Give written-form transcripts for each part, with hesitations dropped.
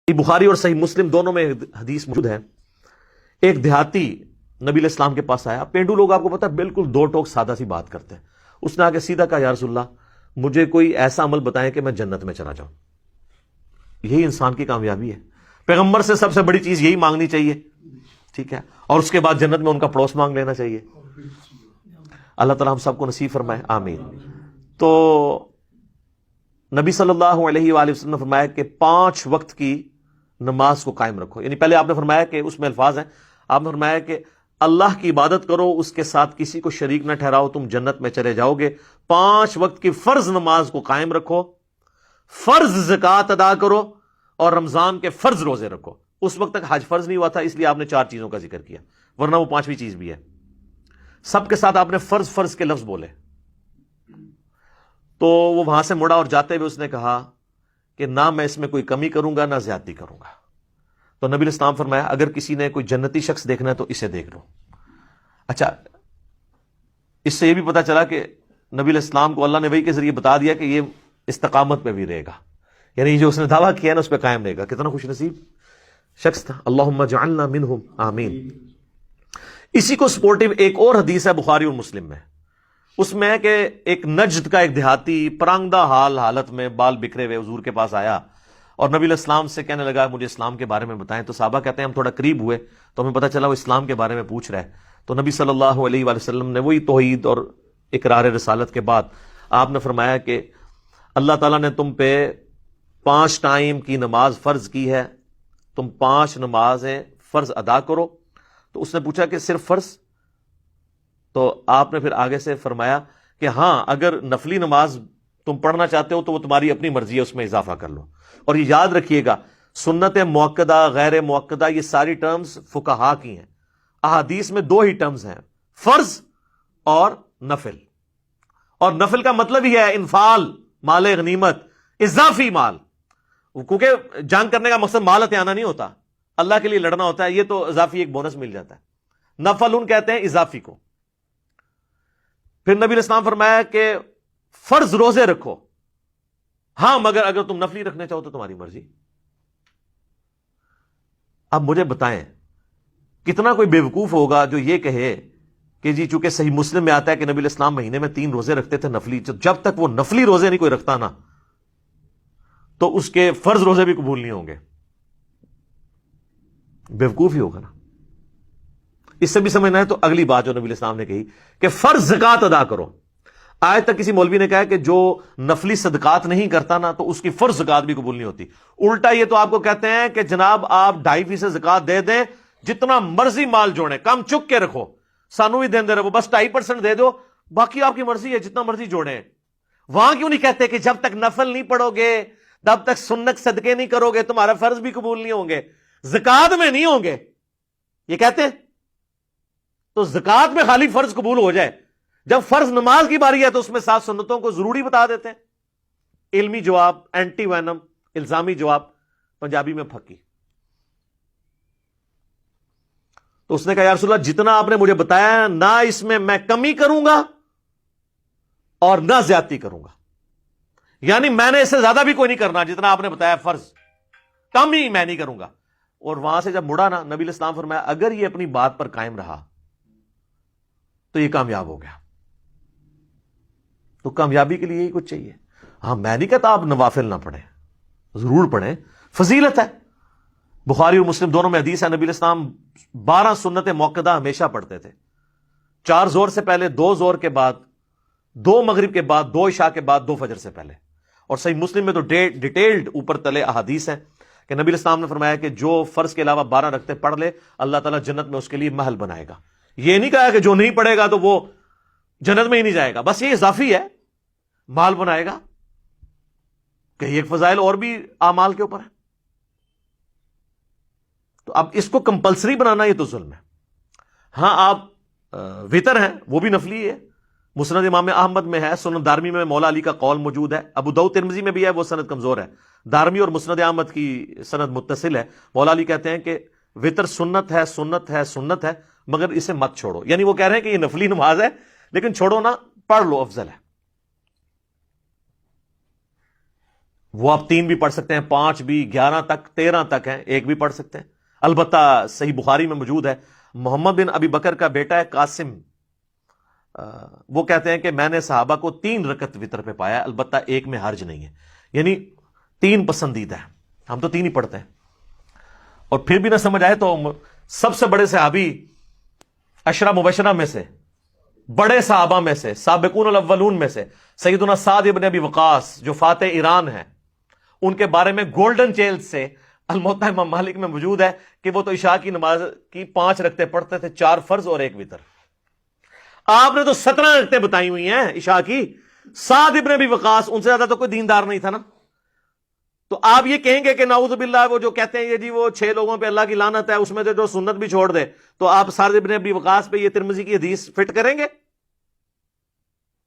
بخاری اور صحیح مسلم دونوں میں حدیث موجود ہے. ایک دیہاتی نبی علیہ السلام کے پاس آیا. پینڈو لوگ آپ کو پتا ہے بالکل دو ٹوک سادہ سی بات کرتے ہیں. اس نے آ کے سیدھا کہا یا رسول اللہ مجھے کوئی ایسا عمل بتائیں کہ میں جنت میں چلا جاؤں. یہی انسان کی کامیابی ہے. پیغمبر سے سب سے بڑی چیز یہی مانگنی چاہیے, ٹھیک ہے, اور اس کے بعد جنت میں ان کا پڑوس مانگ لینا چاہیے. اللہ تعالیٰ ہم سب کو نصیب فرمائے, آمین. تو نبی صلی اللہ علیہ وآلہ وسلم نے فرمایا کہ 5 وقت کی نماز کو قائم رکھو. یعنی پہلے آپ نے فرمایا کہ اس میں الفاظ ہیں, آپ نے فرمایا کہ اللہ کی عبادت کرو, اس کے ساتھ کسی کو شریک نہ ٹھہراؤ, تم جنت میں چلے جاؤ گے. 5 وقت کی فرض نماز کو قائم رکھو, فرض زکوٰۃ ادا کرو, اور رمضان کے فرض روزے رکھو. اس وقت تک حج فرض نہیں ہوا تھا, اس لیے آپ نے 4 چیزوں کا ذکر کیا, ورنہ وہ 5ویں چیز بھی ہے. سب کے ساتھ آپ نے فرض فرض کے لفظ بولے. تو وہ وہاں سے مڑا اور جاتے ہوئے اس نے کہا کہ نہ میں اس میں کوئی کمی کروں گا نہ زیادتی کروں گا. تو نبی علیہ السلام فرمایا اگر کسی نے کوئی جنتی شخص دیکھنا ہے تو اسے دیکھ لو. اچھا, اس سے یہ بھی پتا چلا کہ نبی علیہ السلام کو اللہ نے وحی کے ذریعے بتا دیا کہ یہ استقامت پہ بھی رہے گا, یعنی جو اس نے دعویٰ کیا ہے نا اس پہ قائم رہے گا. کتنا خوش نصیب شخص تھا. اللہم جعلنا منہم, آمین. اسی کو سپورٹیو ایک اور حدیث ہے بخاری اور مسلم میں. اس میں ہے کہ ایک نجد کا ایک دیہاتی پرانگدہ حالت میں بال بکھرے ہوئے حضور کے پاس آیا اور نبی علیہ السلام سے کہنے لگا مجھے اسلام کے بارے میں بتائیں. تو صحابہ کہتے ہیں ہم تھوڑا قریب ہوئے تو ہمیں پتہ چلا وہ اسلام کے بارے میں پوچھ رہا ہے. تو نبی صلی اللہ علیہ وآلہ وسلم نے وہی توحید اور اقرار رسالت کے بعد آپ نے فرمایا کہ اللہ تعالیٰ نے تم پہ 5 ٹائم کی نماز فرض کی ہے, تم 5 نمازیں فرض ادا کرو. تو اس نے پوچھا کہ صرف فرض؟ تو آپ نے پھر آگے سے فرمایا کہ ہاں اگر نفلی نماز تم پڑھنا چاہتے ہو تو وہ تمہاری اپنی مرضی ہے, اس میں اضافہ کر لو. اور یہ یاد رکھیے گا سنت موقدہ غیر موقدہ یہ ساری ٹرمز فقہا کی ہیں. احادیث میں 2 ہی ٹرمز ہیں, فرض اور نفل. اور نفل کا مطلب ہی ہے انفال, مال غنیمت, اضافی مال. کیونکہ جنگ کرنے کا مقصد مال ہتھیانا نہیں ہوتا, اللہ کے لیے لڑنا ہوتا ہے. یہ تو اضافی ایک بونس مل جاتا ہے. نفل ان کہتے ہیں اضافی کو. پھر نبی علیہ السلام فرمایا کہ فرض روزے رکھو, ہاں مگر اگر تم نفلی رکھنے چاہو تو تمہاری مرضی. اب مجھے بتائیں کتنا کوئی بیوقوف ہوگا جو یہ کہے کہ جی چونکہ صحیح مسلم میں آتا ہے کہ نبی علیہ السلام مہینے میں 3 روزے رکھتے تھے نفلی, جب تک وہ نفلی روزے نہیں کوئی رکھتا نا تو اس کے فرض روزے بھی قبول نہیں ہوں گے. بیوقوف ہی ہوگا نا. اس سے بھی سمجھنا ہے تو اگلی بات جو نبی علیہ السلام نے کہی کہ فرض زکوٰۃ ادا کرو. آج تک کسی مولوی نے کہا کہ جو نفلی صدقات نہیں کرتا نا تو اس کی فرض زکوٰۃ بھی قبول نہیں ہوتی. الٹا یہ تو آپ کو کہتے ہیں کہ جناب آپ 2.5% زکوٰۃ دے دیں, جتنا مرضی مال جوڑیں, کم چک کے رکھو, سانو بھی دے رہے, بس 2.5% دے دو, باقی آپ کی مرضی ہے جتنا مرضی جوڑیں. وہاں کیوں نہیں کہتے کہ جب تک نفل نہیں پڑھو گے تب تک سنت صدقے نہیں کرو گے تمہارا فرض بھی قبول نہیں ہوں گے, زکوٰۃ میں نہیں ہوں گے, یہ کہتے ہیں. تو زکوٰۃ میں خالی فرض قبول ہو جائے, جب فرض نماز کی باری ہے تو اس میں 7 سنتوں کو ضروری بتا دیتے ہیں. علمی جواب, اینٹی وینم, الزامی جواب, پنجابی میں پھکی. تو اس نے کہا یا رسول اللہ جتنا آپ نے مجھے بتایا نہ اس میں میں کمی کروں گا اور نہ زیادتی کروں گا, یعنی میں نے اس سے زیادہ بھی کوئی نہیں کرنا جتنا آپ نے بتایا فرض, کم ہی میں نہیں کروں گا. اور وہاں سے جب مڑا نا نبی علیہ السلام فرمایا اگر یہ اپنی بات پر قائم رہا تو یہ کامیاب ہو گیا. تو کامیابی کے لیے یہی کچھ چاہیے. ہاں میں نہیں کہتا آپ نوافل نہ پڑھیں, ضرور پڑھیں, فضیلت ہے. بخاری اور مسلم دونوں میں حدیث ہے نبی علیہ السلام 12 سنت موقدہ ہمیشہ پڑھتے تھے. 4 ظہر سے پہلے, 2 ظہر کے بعد, 2 مغرب کے بعد, 2 عشاء کے بعد, 2 فجر سے پہلے. اور صحیح مسلم میں تو ڈیٹیلڈ اوپر تلے احادیث ہیں کہ نبی علیہ السلام نے فرمایا کہ جو فرض کے علاوہ 12 رکھتے پڑھ لے اللہ تعالیٰ جنت میں اس کے لیے محل بنائے گا. یہ نہیں کہا کہ جو نہیں پڑھے گا تو وہ جنت میں ہی نہیں جائے گا, بس یہ اضافی ہے, مال بنائے گا. کہ ایک فضائل اور بھی اعمال کے اوپر ہے. تو اب اس کو کمپلسری بنانا یہ تو ظلم ہے. ہاں آپ وطر ہیں وہ بھی نفلی ہے, مسند امام احمد میں ہے, سنن دارمی میں مولا علی کا قول موجود ہے, ابو داؤد ترمذی میں بھی ہے, وہ سند کمزور ہے. دارمی اور مسند احمد کی سند متصل ہے. مولا علی کہتے ہیں کہ وطر سنت ہے, سنت ہے, سنت ہے, مگر اسے مت چھوڑو. یعنی وہ کہہ رہے ہیں کہ یہ نفلی نماز ہے لیکن چھوڑو نا, پڑھ لو, افضل ہے. وہ آپ 3 بھی پڑھ سکتے ہیں، 5 بھی، 11 تک، 13 تک ہیں، 1 بھی پڑھ سکتے ہیں۔ البتہ صحیح بخاری میں موجود ہے، محمد بن ابی بکر کا بیٹا ہے قاسم، وہ کہتے ہیں کہ میں نے صحابہ کو 3 رکعت وتر پہ پایا، البتہ 1 میں حرج نہیں ہے، یعنی 3 پسندیدہ ہے، ہم تو 3 ہی پڑھتے ہیں۔ اور پھر بھی نہ سمجھ آئے تو سب سے بڑے صحابی 10 مبشرہ میں سے، بڑے صحابہ میں سے، سابقون الاولون میں سے سیدنا سعد ابن ابی وقاص جو فاتح ایران ہیں، ان کے بارے میں گولڈن چیل سے الموطا امام مالک میں موجود ہے کہ وہ تو عشاء کی نماز کی 5 رکعتیں پڑھتے تھے، 4 فرض اور 1 وتر۔ آپ نے تو 17 رکعتیں بتائی ہوئی ہیں عشاء کی۔ سعد ابن ابی وقاص ان سے زیادہ تو کوئی دیندار نہیں تھا نا، تو آپ یہ کہیں گے کہ نعوذ باللہ وہ جو کہتے ہیں یہ جی وہ 6 لوگوں پہ اللہ کی لعنت ہے، اس میں سے جو سنت بھی چھوڑ دے، تو آپ سعد ابن ابی وقاص پہ یہ ترمذی کی حدیث فٹ کریں گے؟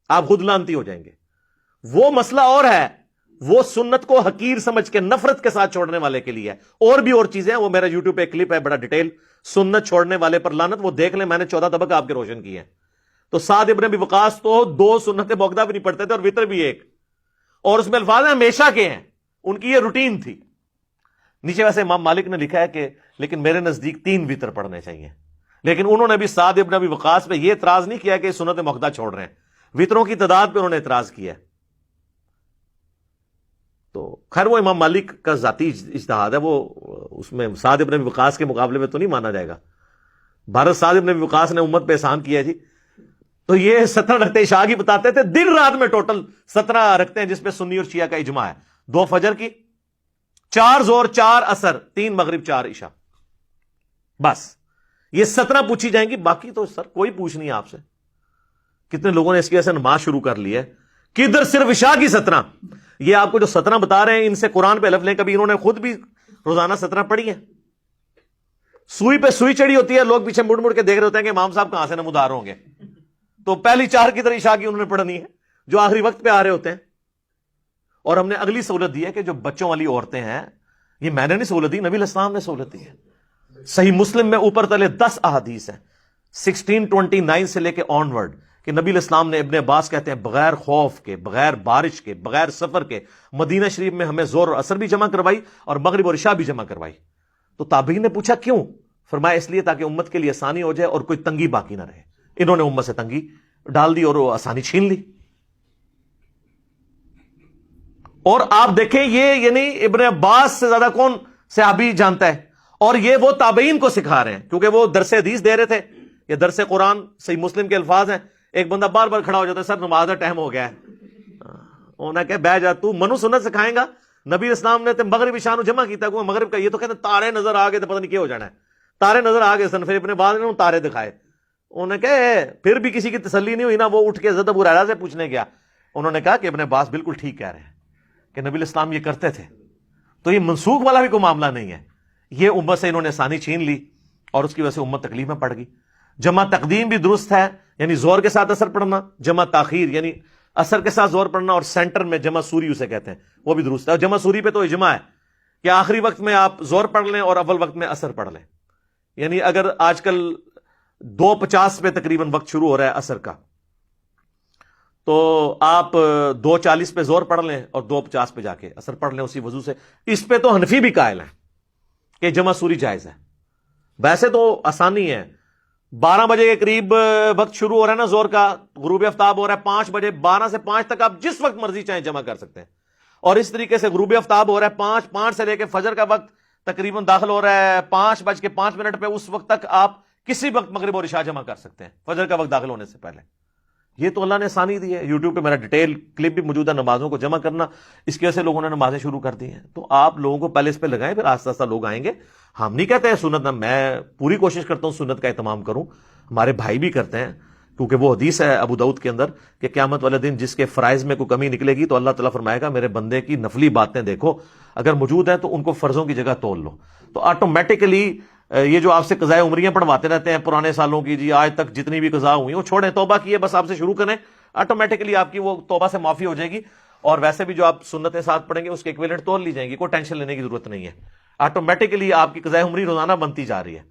آپ خود لعنتی ہو جائیں گے۔ وہ مسئلہ اور ہے، وہ سنت کو حقیر سمجھ کے نفرت کے ساتھ چھوڑنے والے کے لیے ہے، اور بھی اور چیزیں ہیں، وہ میرا یوٹیوب پہ ایک کلپ ہے بڑا ڈیٹیل، سنت چھوڑنے والے پر لعنت، وہ دیکھ لیں، میں نے 14 طبق آپ کے روشن کیے ہیں۔ تو سعد ابن ابی وقاص تو 2 سنت موقدہ بھی نہیں پڑھتے تھے اور وتر بھی 1، اور اس میں الفاظ ہیں ہمیشہ کے ہیں، ان کی یہ روٹین تھی۔ نیچے ویسے امام مالک نے لکھا ہے کہ لیکن میرے نزدیک 3 وتر پڑھنے چاہیے، لیکن انہوں نے بھی سعد ابن ابی وقاص پہ یہ اعتراض نہیں کیا کہ سنت موقدہ چھوڑ رہے ہیں، وتروں کی تعداد پہ انہوں نے اعتراض کیا ہے۔ تو خیر وہ امام مالک کا ذاتی اجتہاد ہے، وہ اس میں سعد ابن ابی وقاص کے مقابلے میں تو نہیں مانا جائے گا۔ بھارت سعد ابن ابی وقاص نے امت پہ احسان کیا جی، تو یہ 17 رکعتیں عشاء کی بتاتے تھے، دن رات میں ٹوٹل 17 رکعتیں، جس پہ سنی اور شیعہ کا اجماع ہے، 2 فجر کی، 4 ظہر، 4 عصر، 3 مغرب، 4 عشاء، بس یہ 17 پوچھی جائیں گی، باقی تو سر کوئی پوچھ نہیں ہے آپ سے۔ کتنے لوگوں نے اس کی وجہ سے نماز شروع کر لی ہے، کدھر صرف عشاء کی 17، یہ آپ کو جو 17 بتا رہے ہیں ان سے قرآن پہ الف لیں، کبھی انہوں نے خود بھی روزانہ 17 پڑھی ہیں؟ سوئی پہ سوئی چڑی ہوتی ہے، لوگ پیچھے مڑ مڑ کے دیکھ رہے ہوتے ہیں کہ امام صاحب کہاں سے نمودار ہوں گے، تو پہلی 4 کی طرح عشاء کی انہوں نے پڑھنی ہے جو آخری وقت پہ آ رہے ہوتے ہیں۔ اور ہم نے اگلی سہولت دی ہے کہ جو بچوں والی عورتیں ہیں، یہ میں نے نہیں سہولت دی، نبی علیہ السلام نے سہولت دی ہے۔ صحیح مسلم میں اوپر تلے 10 احادیث ہیں 1629 سے لے کے آن ورڈ، کہ نبی علیہ السلام نے، ابن عباس کہتے ہیں، بغیر خوف کے، بغیر بارش کے، بغیر سفر کے مدینہ شریف میں ہمیں ظہر اور عصر بھی جمع کروائی اور مغرب اور عشاء بھی جمع کروائی۔ تو تابعین نے پوچھا کیوں؟ فرمایا اس لیے تاکہ امت کے لیے آسانی ہو جائے اور کوئی تنگی باقی نہ رہے۔ انہوں نے امت سے تنگی ڈال دی اور وہ آسانی چھین لی۔ اور آپ دیکھیں یہ یعنی ابن عباس سے زیادہ کون صحابی جانتا ہے، اور یہ وہ تابعین کو سکھا رہے ہیں، کیونکہ وہ درس حدیث دے رہے تھے، یہ درس قرآن صحیح مسلم کے الفاظ ہیں۔ ایک بندہ بار بار کھڑا ہو جاتا ہے، سر نماز کا ٹائم ہو گیا ہے، انہوں نے کہا بہ جا، تو منو سنت سکھائیں گا؟ نبی اسلام نے مغرب عشاء نو جمع کیتا، کوئی مغرب کا، یہ تو کہتے ہیں تارے نظر آ گئے تو پتہ نہیں کیا ہو جانا ہے، تارے نظر آ گئے سن، پھر ابن بعد نے تارے دکھائے، انہوں نے کہا پھر بھی کسی کی تسلی نہیں ہوئی نا، وہ اٹھ کے حضرت ابو ہریرہ سے پوچھنے گیا، انہوں نے کہا کہ ابن عباس بالکل ٹھیک کہہ رہے ہیں کہ نبی اسلام یہ کرتے تھے۔ تو یہ منسوخ والا بھی کوئی معاملہ نہیں ہے، یہ امت سے انہوں نے آسانی چھین لی اور اس کی وجہ سے امت تکلیف میں پڑ گئی۔ جمع تقدیم بھی درست ہے، یعنی زور کے ساتھ اثر پڑھنا، جمع تاخیر یعنی اثر کے ساتھ زور پڑھنا، اور سینٹر میں جمع سوری اسے کہتے ہیں، وہ بھی درست ہے۔ اور جمع سوری پہ تو اجماع ہے کہ آخری وقت میں آپ زور پڑھ لیں اور اول وقت میں اثر پڑھ لیں، یعنی اگر آج کل 2:50 پہ تقریباً وقت شروع ہو رہا ہے اثر کا، تو آپ 2:40 پہ زور پڑھ لیں اور 2:50 پہ جا کے اثر پڑھ لیں اسی وضو سے۔ اس پہ تو حنفی بھی قائل ہیں کہ جمع سوری جائز ہے۔ ویسے تو آسانی ہے، 12 بجے کے قریب وقت شروع ہو رہا ہے نا زور کا، غروب آفتاب ہو رہا ہے 5 بجے، 12 سے 5 تک آپ جس وقت مرضی چاہیں جمع کر سکتے ہیں، اور اس طریقے سے غروب آفتاب ہو رہا ہے 5 سے لے کے فجر کا وقت تقریباً داخل ہو رہا ہے 5:05 پہ، اس وقت تک آپ کسی وقت مغرب اور عشاء جمع کر سکتے ہیں فجر کا وقت داخل ہونے سے پہلے۔ یہ تو اللہ نے آسانی دی ہے۔ یوٹیوب پہ میرا ڈیٹیل کلپ بھی موجود ہے نمازوں کو جمع کرنا، اس کی وجہ سے لوگوں نے نمازیں شروع کر دی ہیں۔ تو آپ لوگوں کو پہلے اس پہ لگائیں، پھر آہستہ آہستہ لوگ آئیں گے۔ ہم نہیں کہتے ہیں سنت، میں پوری کوشش کرتا ہوں سنت کا اہتمام کروں، ہمارے بھائی بھی کرتے ہیں، کیونکہ وہ حدیث ہے ابو داؤد کے اندر کہ قیامت والے دن جس کے فرائض میں کوئی کمی نکلے گی تو اللہ تعالیٰ فرمائے گا میرے بندے کی نفلی باتیں دیکھو، اگر موجود ہیں تو ان کو فرضوں کی جگہ تول لو۔ تو آٹومیٹکلی یہ جو آپ سے قضائے عمریاں پڑھواتے رہتے ہیں پرانے سالوں کی، جی آج تک جتنی بھی قضا ہوئی وہ چھوڑیں، توبہ کیے بس آپ سے شروع کریں، آٹومیٹکلی آپ کی وہ توبہ سے معافی ہو جائے گی، اور ویسے بھی جو آپ سنتیں ساتھ پڑھیں گے اس کے ایکویلنٹ تول لی جائیں گی، کوئی ٹینشن لینے کی ضرورت نہیں ہے، آٹومیٹکلی آپ کی قضائے عمری روزانہ بنتی جا رہی ہے۔